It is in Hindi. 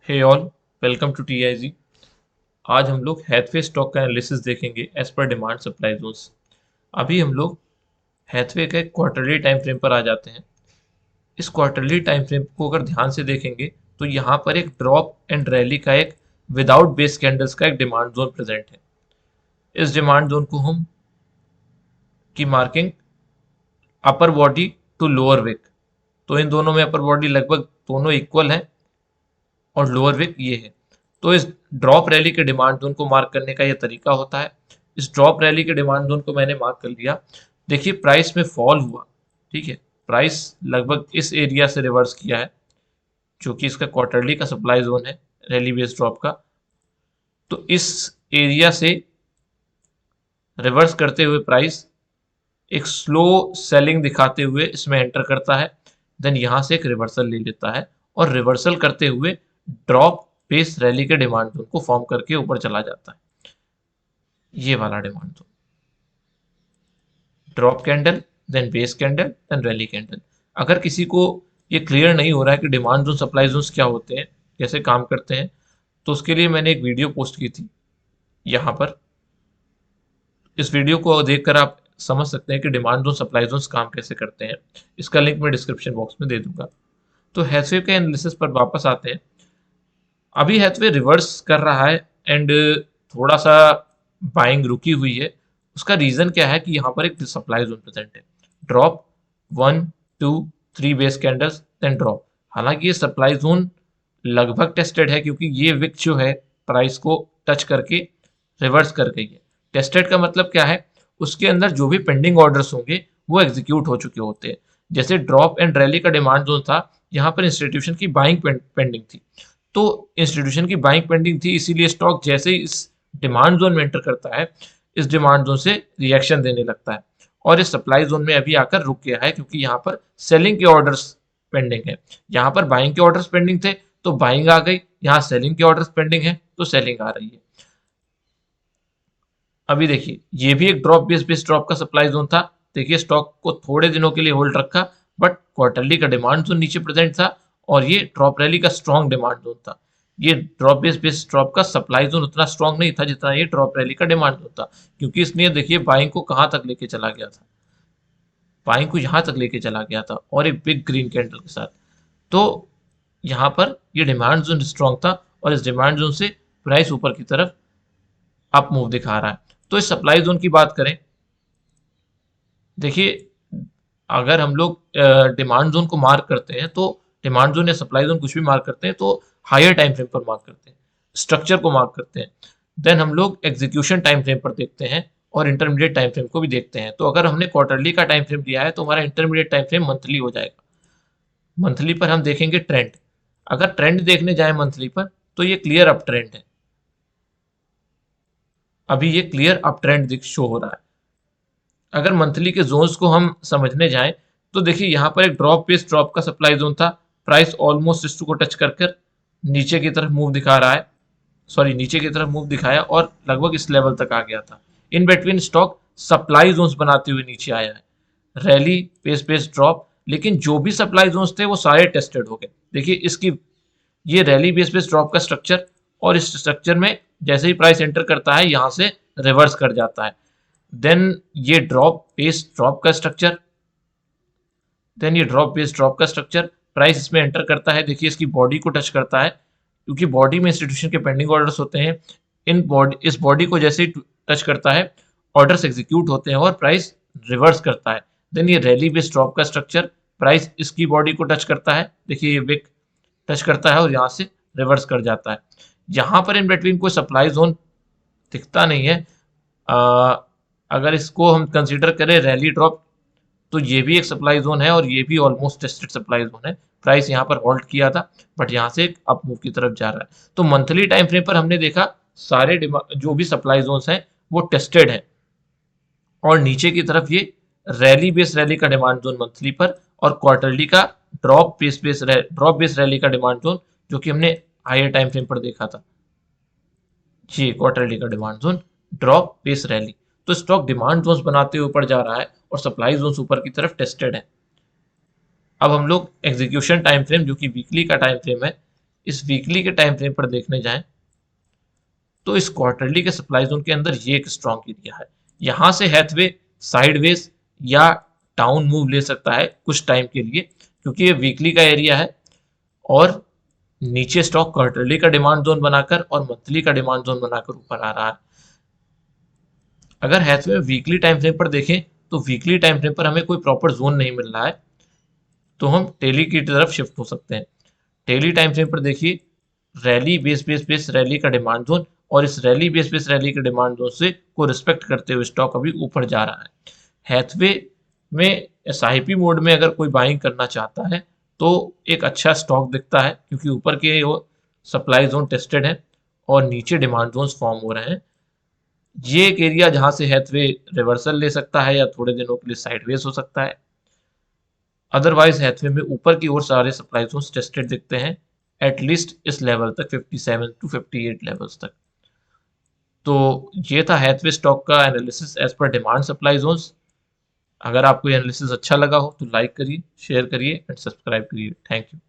Hey all, welcome to TIG. आज हम लोग हैथवे स्टॉक का एनालिसिस देखेंगे as per demand supply zones. अभी हम लोग हैथवे के क्वार्टरली टाइम फ्रेम पर आ जाते हैं। इस क्वार्टरली टाइम फ्रेम को अगर ध्यान से देखेंगे तो यहाँ पर एक ड्रॉप एंड रैली का एक विदाउट बेस कैंडल्स का एक डिमांड जोन प्रेजेंट है। इस डिमांड जोन को हम की marking upper body to lower wick, तो इन दोनों में अपर बॉडी लगभग दोनों इक्वल है और लोअर विक ये है। तो इस ड्रॉप रैली के डिमांड जोन को मार्क करने का यह तरीका होता है। इस ड्रॉप रैली के डिमांड जोन को मैंने मार्क कर लिया। देखिए प्राइस में फॉल हुआ, ठीक है, प्राइस लगभग इस एरिया से रिवर्स किया है जो कि इसका क्वार्टरली का सप्लाई जोन है रैली बेस्ड ड्रॉप का। तो इस एरिया से रिवर्स करते हुए प्राइस एक स्लो सेलिंग दिखाते हुए इसमें एंटर करता है, देन यहां से एक रिवर्सल ले लेता है और रिवर्सल करते हुए ड्रॉप बेस रैली के डिमांड जोन को फॉर्म करके ऊपर चला जाता है। ये वाला demand zone, drop candle then base candle then rally candle. अगर किसी को ये क्लियर नहीं हो रहा है कि डिमांड जोन सप्लाई जोन क्या होते हैं, कैसे काम करते हैं, तो उसके लिए मैंने एक वीडियो पोस्ट की थी यहाँ पर। इस वीडियो को देखकर आप समझ सकते हैं कि डिमांड जोन सप्लाई जोन काम कैसे करते हैं। इसका लिंक मैं डिस्क्रिप्शन बॉक्स में दे दूंगा। तो हैथवे के एनालिसिस पर वापस आते हैं। अभी हैथवे रिवर्स कर रहा है एंड थोड़ा सा बाइंग रुकी हुई है। उसका रीजन क्या है कि यहाँ पर एक सप्लाई जोन प्रेजेंट है, drop 1 2 3 base candles then drop. हालांकि ये सप्लाई जोन लगभग टेस्टेड है क्योंकि ये विक जो है प्राइस को टच करके रिवर्स कर गई है। टेस्टेड का मतलब क्या है, उसके अंदर जो भी पेंडिंग ऑर्डर्स होंगे वो एग्जीक्यूट हो चुके होते हैं। जैसे ड्रॉप एंड रैली का डिमांड जोन था, यहाँ पर इंस्टीट्यूशन की बाइंग पेंडिंग थी, तो इंस्टीट्यूशन की बाइंग पेंडिंग थी, इसीलिए स्टॉक जैसे ही इस डिमांड जोन में एंटर करता है इस डिमांड जोन से रिएक्शन देने लगता है और इस सप्लाई जोन में अभी आकर रुक गया है क्योंकि यहाँ पर सेलिंग के ऑर्डर्स पेंडिंग है। यहाँ पर बाइंग के ऑर्डर्स पेंडिंग थे तो बाइंग आ गई, यहाँ सेलिंग के ऑर्डर्स पेंडिंग है तो सेलिंग आ रही है। अभी देखिए ये भी एक ड्रॉप बेस ड्रॉप का सप्लाई जोन था। देखिए स्टॉक को थोड़े दिनों के लिए होल्ड रखा बट क्वार्टरली का डिमांड जोन नीचे प्रेजेंट था और ये ड्रॉप रैली का स्ट्रॉन्ग डिमांड जोन था। ये ड्रॉप बेस ड्रॉप का सप्लाई जोन उतना स्ट्रॉन्ग नहीं था जितना ये ड्रॉप रैली का डिमांड जोन था, क्योंकि इसने देखिए बाइंग को कहां तक लेके चला गया था, बाइंग को यहां तक लेके चला गया था और एक बिग ग्रीन कैंडल के साथ। तो यहाँ पर ये डिमांड जोन स्ट्रॉन्ग था और इस डिमांड जोन से प्राइस ऊपर की तरफ अप मूव दिखा रहा है। तो इस सप्लाई जोन की बात करें, देखिए अगर हम लोग डिमांड जोन को मार्क करते हैं तो डिमांड जोन या सप्लाई जोन कुछ भी मार्क करते हैं तो हायर टाइम फ्रेम पर मार्क करते हैं, स्ट्रक्चर को मार्क करते हैं, देन हम लोग एग्जीक्यूशन टाइम फ्रेम पर देखते हैं और इंटरमीडिएट टाइम फ्रेम को भी देखते हैं। तो अगर हमने क्वार्टरली का टाइम फ्रेम लिया है तो हमारा इंटरमीडिएट टाइम फ्रेम मंथली हो जाएगा। मंथली पर हम देखेंगे ट्रेंड। अगर ट्रेंड देखने जाए मंथली पर तो ये क्लियर अप ट्रेंड है, अभी ये क्लियर अप ट्रेंड शो हो रहा है। अगर मंथली के जोन्स को हम समझने जाएं तो देखिए यहाँ पर एक ड्रॉप बेस ड्रॉप का सप्लाई जोन था, प्राइस ऑलमोस्ट इस को टच कर कर नीचे की तरफ मूव दिखा रहा है, सॉरी नीचे की तरफ मूव दिखाया और लगभग इस लेवल तक आ गया था। In between stock supply zones बनाते हुए नीचे आया है, रैली बेस ड्रॉप, लेकिन जो भी सप्लाई जोन्स थे वो सारे टेस्टेड हो गए। देखिए इसकी ये रैली बेस ड्रॉप का स्ट्रक्चर और इस स्ट्रक्चर में जैसे ही प्राइस एंटर करता है यहां से रिवर्स कर जाता है, देन ये ड्रॉप बेस ड्रॉप का स्ट्रक्चर, देन ये ड्रॉप बेस ड्रॉप का स्ट्रक्चर, प्राइस इसमें एंटर करता है, देखिए इसकी बॉडी को टच करता है क्योंकि बॉडी में इंस्टीट्यूशन के पेंडिंग ऑर्डर्स होते हैं। इस बॉडी को जैसे ही टच करता है ऑर्डर्स एग्जीक्यूट होते हैं और प्राइस रिवर्स करता है। देन ये रैली बेस ड्रॉप का स्ट्रक्चर, प्राइस इसकी बॉडी को टच करता है, देखिए ये विक टच करता है और यहाँ से रिवर्स कर जाता है। यहाँ पर इन बिटवीन कोई सप्लाई जोन दिखता नहीं है। अगर इसको हम कंसीडर करें रैली ड्रॉप तो ये भी एक सप्लाई जोन है और ये भी ऑलमोस्ट टेस्टेड सप्लाई जोन है। प्राइस यहाँ पर होल्ड किया था बट यहाँ से अप मूव की तरफ जा रहा है। तो मंथली टाइम फ्रेम पर हमने देखा सारे जो भी सप्लाई जोन्स हैं वो टेस्टेड है और नीचे की तरफ ये रैली बेस रैली का डिमांड जोन मंथली पर और क्वार्टरली का ड्रॉप बेस रैली का डिमांड जोन जो कि हमने हायर टाइम फ्रेम पर देखा था, ये क्वार्टरली का demand zone drop base rally. तो स्टॉक डिमांड जोन्स बनाते हुए ऊपर जा रहा है और सप्लाई जोन्स ऊपर की तरफ टेस्टेड है। अब हम लोग एग्जीक्यूशन टाइम फ्रेम जो कि वीकली का टाइम फ्रेम है इस वीकली के टाइम फ्रेम पर देखने जाएं तो इस क्वार्टरली के सप्लाई जोन के अंदर ये एक स्ट्रॉन्ग एरिया है। यहां से हैथवे साइडवेज या डाउन मूव ले सकता है कुछ टाइम के लिए, क्योंकि ये वीकली का एरिया है और नीचे स्टॉक क्वार्टरली का डिमांड जोन बनाकर और मंथली का डिमांड जोन बनाकर ऊपर आ रहा है। अगर हैथवे वीकली टाइम फ्रेम पर देखें तो वीकली टाइम फ्रेम पर हमें कोई प्रॉपर जोन नहीं मिल रहा है, तो हम डेली की तरफ शिफ्ट हो सकते हैं। डेली टाइम फ्रेम पर देखिए रैली बेस रैली का डिमांड जोन, और इस रैली बेस रैली के डिमांड जोन से को रिस्पेक्ट करते हुए स्टॉक अभी ऊपर जा रहा है। हैथवे में एसआईपी मोड में अगर कोई बाइंग करना चाहता है तो एक अच्छा स्टॉक दिखता है, क्योंकि ऊपर के वो सप्लाई जोन टेस्टेड है और नीचे डिमांड जोन फॉर्म हो रहे हैं। ये एक एरिया जहां से हैथवे रिवर्सल ले सकता है या थोड़े दिनों के लिए साइडवेज हो सकता है। अदरवाइज हैथवे में ऊपर की ओर सारे सप्लाई जोन्स टेस्टेड दिखते हैं, एटलीस्ट इस लेवल तक 57 टू 58 लेवल्स तक। तो ये था हैथवे स्टॉक का analysis as per demand supply zones. अगर आपको ये एनालिसिस अच्छा लगा हो तो लाइक करिए, शेयर करिए एंड सब्सक्राइब करिए। Thank you.